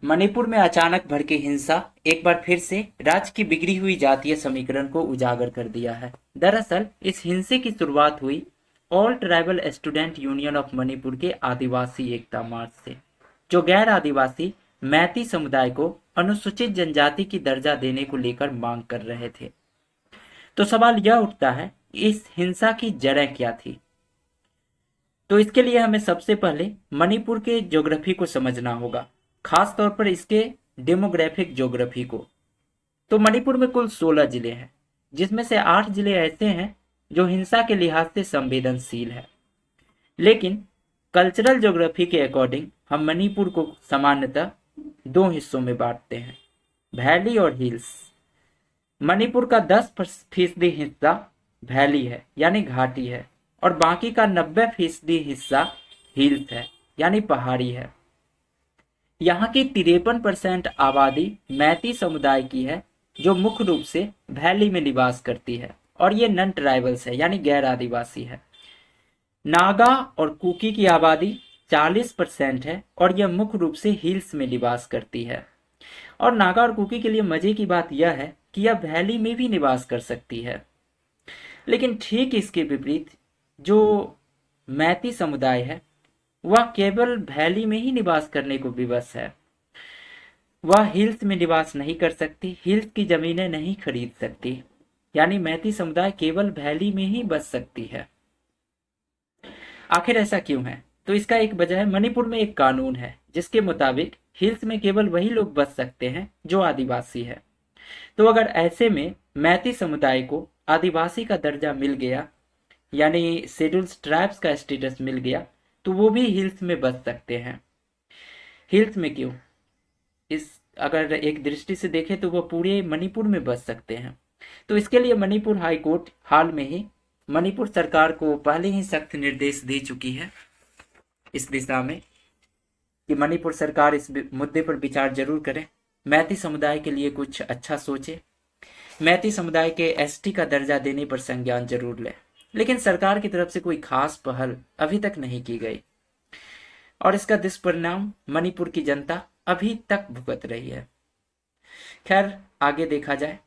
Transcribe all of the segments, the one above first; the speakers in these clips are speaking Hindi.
मणिपुर में अचानक भड़की हिंसा एक बार फिर से राज्य की बिगड़ी हुई जातीय समीकरण को उजागर कर दिया है। दरअसल इस हिंसे की शुरुआत हुई all tribal student union of Manipur के आदिवासी एकता मार्च से, जो गैर आदिवासी मैती समुदाय को अनुसूचित जनजाति की दर्जा देने को लेकर मांग कर रहे थे। तो सवाल यह उठता है, इस हिंसा की जड़ें क्या थी? तो इसके लिए हमें सबसे पहले मणिपुर के ज्योग्राफी को समझना होगा, खास तौर पर इसके डेमोग्राफिक ज्योग्राफी को। तो मणिपुर में कुल 16 जिले हैं, जिसमें से 8 जिले ऐसे हैं जो हिंसा के लिहाज से संवेदनशील है। लेकिन कल्चरल ज्योग्राफी के अकॉर्डिंग हम मणिपुर को सामान्यतः दो हिस्सों में बांटते हैं, वैली और हिल्स। मणिपुर का 10% हिस्सा वैली है यानी घाटी है, और बाकी का 90% हिस्सा हिल्स है यानी पहाड़ी है। यहाँ की 53% आबादी मैती समुदाय की है, जो मुख्य रूप से वैली में निवास करती है, और ये नन ट्राइबल्स है यानी गैर आदिवासी है। नागा और कुकी की आबादी 40% है, और यह मुख्य रूप से हिल्स में निवास करती है। और नागा और कुकी के लिए मजे की बात यह है कि यह वैली में भी निवास कर सकती है। लेकिन ठीक इसके विपरीत जो मैती समुदाय है, वह केवल वैली में ही निवास करने को विवश है। वह हिल्स में निवास नहीं कर सकती, हिल्स की जमीनें नहीं खरीद सकती, यानी मैती समुदाय केवल वैली में ही बस सकती है। आखिर ऐसा क्यों है? तो इसका एक वजह है, मणिपुर में एक कानून है जिसके मुताबिक हिल्स में केवल वही लोग बस सकते हैं जो आदिवासी है। तो अगर ऐसे में मैती समुदाय को आदिवासी का दर्जा मिल गया, यानी शेड्यूल्ड ट्राइब्स का स्टेटस मिल गया, तो वो भी हिल्स में बस सकते हैं। हिल्स में क्यों? इस अगर एक दृष्टि से देखें तो वो पूरे मणिपुर में बस सकते हैं। तो इसके लिए मणिपुर हाई कोर्ट हाल में ही मणिपुर सरकार को पहले ही सख्त निर्देश दे चुकी है इस दिशा में कि मणिपुर सरकार इस मुद्दे पर विचार जरूर करे, मैती समुदाय के लिए कुछ अच्छा सोचे, मैती समुदाय के एसटी का दर्जा देने पर संज्ञान जरूर ले। लेकिन सरकार की तरफ से कोई खास पहल अभी तक नहीं की गई, और इसका दुष्परिणाम मणिपुर की जनता अभी तक भुगत रही है। खैर, आगे देखा जाए,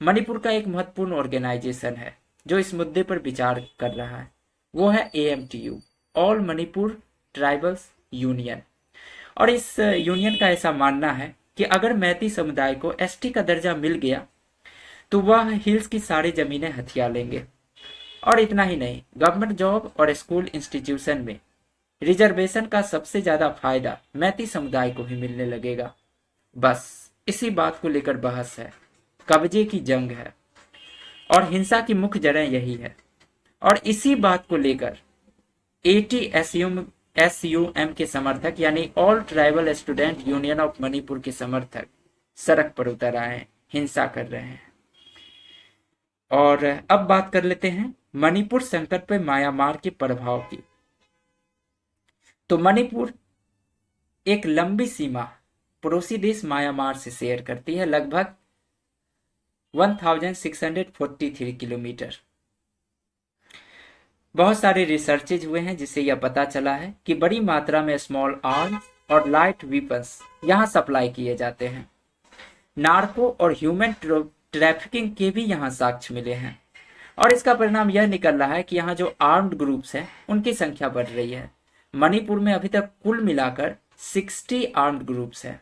मणिपुर का एक महत्वपूर्ण ऑर्गेनाइजेशन है जो इस मुद्दे पर विचार कर रहा है, वो है AMTU, all Manipur tribals union. और इस यूनियन का ऐसा मानना है कि अगर मैती समुदाय को एसटी का दर्जा मिल गया तो वह हिल्स की सारी जमीनें हथिया लेंगे, और इतना ही नहीं, गवर्नमेंट जॉब और स्कूल इंस्टीट्यूशन में रिजर्वेशन का सबसे ज्यादा फायदा मैती समुदाय को ही मिलने लगेगा। बस इसी बात को लेकर बहस है, कब्जे की जंग है, और हिंसा की मुख्य जड़ें यही है। और इसी बात को लेकर ATSUM के समर्थक यानी all tribal student union of Manipur के समर्थक सड़क पर उतर आए हैं, हिंसा कर रहे हैं। और अब बात कर लेते हैं मणिपुर संकट पर म्यांमार के प्रभाव की। तो मणिपुर एक लंबी सीमा पड़ोसी देश म्यांमार से शेयर करती है, लगभग 1643 किलोमीटर। बहुत सारे रिसर्चेज हुए हैं जिससे यह पता चला है कि बड़ी मात्रा में स्मॉल आर्म्स और लाइट वेपन्स यहां सप्लाई किए जाते हैं। नार्को और ह्यूमन ट्रैफिकिंग के भी यहां साक्ष्य मिले हैं, और इसका परिणाम यह निकल रहा है कि यहाँ जो आर्म्ड ग्रुप्स हैं उनकी संख्या बढ़ रही है। मणिपुर में अभी तक कुल मिलाकर 60 आर्म्ड ग्रुप्स हैं।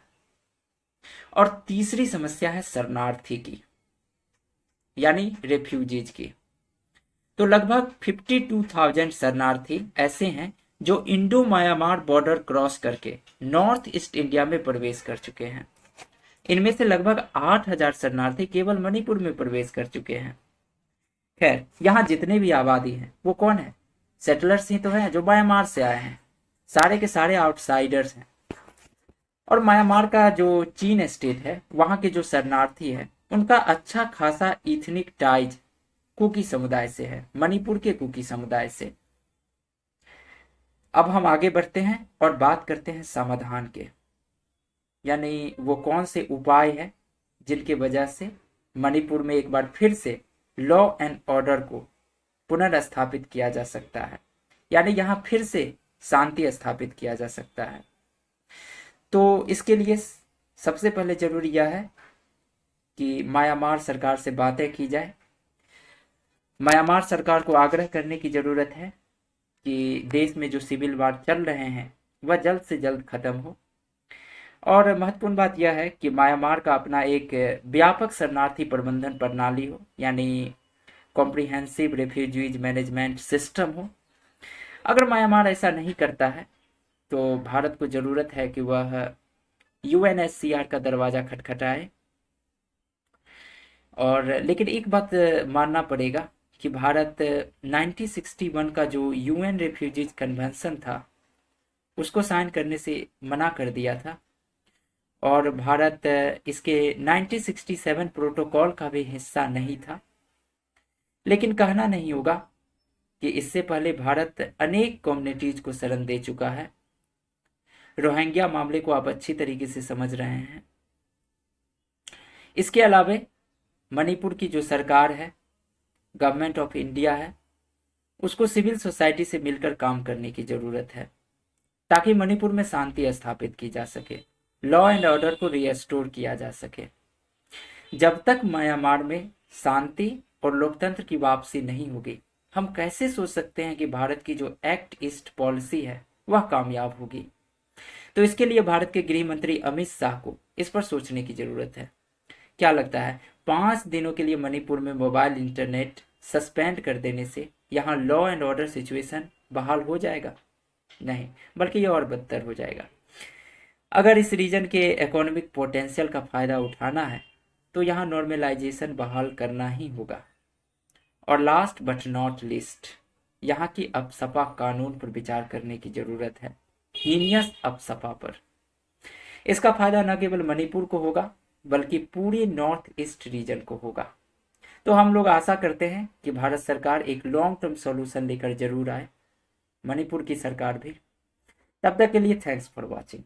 और तीसरी समस्या है शरणार्थी की, यानी रेफ्यूजीज की। तो लगभग 52,000 शरणार्थी ऐसे हैं जो इंडो म्यांमार बॉर्डर क्रॉस करके नॉर्थ ईस्ट इंडिया में प्रवेश कर चुके हैं। इनमें से लगभग 8,000 शरणार्थी केवल मणिपुर में प्रवेश कर चुके हैं। खैर, यहाँ जितने भी आबादी हैं वो कौन है? सेटलर्स ही तो हैं जो म्यांमार से आए हैं, सारे के सारे आउटसाइडर्स हैं। और म्यांमार का जो चीन स्टेट है, वहां के जो शरणार्थी है, उनका अच्छा खासा इथनिक टाइज कुकी समुदाय से है, मणिपुर के कुकी समुदाय से। अब हम आगे बढ़ते हैं और बात करते हैं समाधान के, यानी वो कौन से उपाय है जिनके वजह से मणिपुर में एक बार फिर से लॉ एंड ऑर्डर को पुनर्स्थापित किया जा सकता है, यानी यहां फिर से शांति स्थापित किया जा सकता है। तो इसके लिए सबसे पहले जरूरी यह है कि म्यांमार सरकार से बातें की जाए। म्यांमार सरकार को आग्रह करने की ज़रूरत है कि देश में जो सिविल वार चल रहे हैं वह जल्द से जल्द खत्म हो। और महत्वपूर्ण बात यह है कि म्यांमार का अपना एक व्यापक शरणार्थी प्रबंधन प्रणाली हो, यानी कॉम्प्रिहेंसिव रेफ्यूजीज मैनेजमेंट सिस्टम हो। अगर म्यांमार ऐसा नहीं करता है तो भारत को ज़रूरत है कि वह यूएनएचसीआर का दरवाज़ा खटखटाए। और लेकिन एक बात मानना पड़ेगा कि भारत 1961 का जो यूएन रेफ्यूजीज कन्वेंशन था उसको साइन करने से मना कर दिया था, और भारत इसके 1967 प्रोटोकॉल का भी हिस्सा नहीं था। लेकिन कहना नहीं होगा कि इससे पहले भारत अनेक कम्युनिटीज को शरण दे चुका है। रोहिंग्या मामले को आप अच्छी तरीके से समझ रहे हैं। इसके अलावा मणिपुर की जो सरकार है, गवर्नमेंट ऑफ इंडिया है, उसको सिविल सोसाइटी से मिलकर काम करने की ज़रूरत है ताकि मणिपुर में शांति स्थापित की जा सके, लॉ एंड ऑर्डर को रिस्टोर किया जा सके। जब तक म्यांमार में शांति और लोकतंत्र की वापसी नहीं होगी, हम कैसे सोच सकते हैं कि भारत की जो एक्ट ईस्ट पॉलिसी है वह कामयाब होगी। तो इसके लिए भारत के गृह मंत्री अमित शाह को इस पर सोचने की जरूरत है। क्या लगता है 5 दिनों के लिए मणिपुर में मोबाइल इंटरनेट सस्पेंड कर देने से यहाँ लॉ एंड ऑर्डर सिचुएशन बहाल हो जाएगा? नहीं, बल्कि ये और बदतर हो जाएगा। अगर इस रीजन के इकोनॉमिक पोटेंशियल का फायदा उठाना है तो यहाँ नॉर्मलाइजेशन बहाल करना ही होगा। और लास्ट बट नॉट लीस्ट, यहाँ की अपसपा कानून पर विचार करने की जरूरत है, हीनियस अपसपा पर। इसका फायदा न केवल मणिपुर को होगा बल्कि पूरे नॉर्थ ईस्ट रीजन को होगा। तो हम लोग आशा करते हैं कि भारत सरकार एक लॉन्ग टर्म सॉल्यूशन लेकर जरूर आए, मणिपुर की सरकार भी। तब तक के लिए थैंक्स फॉर वॉचिंग।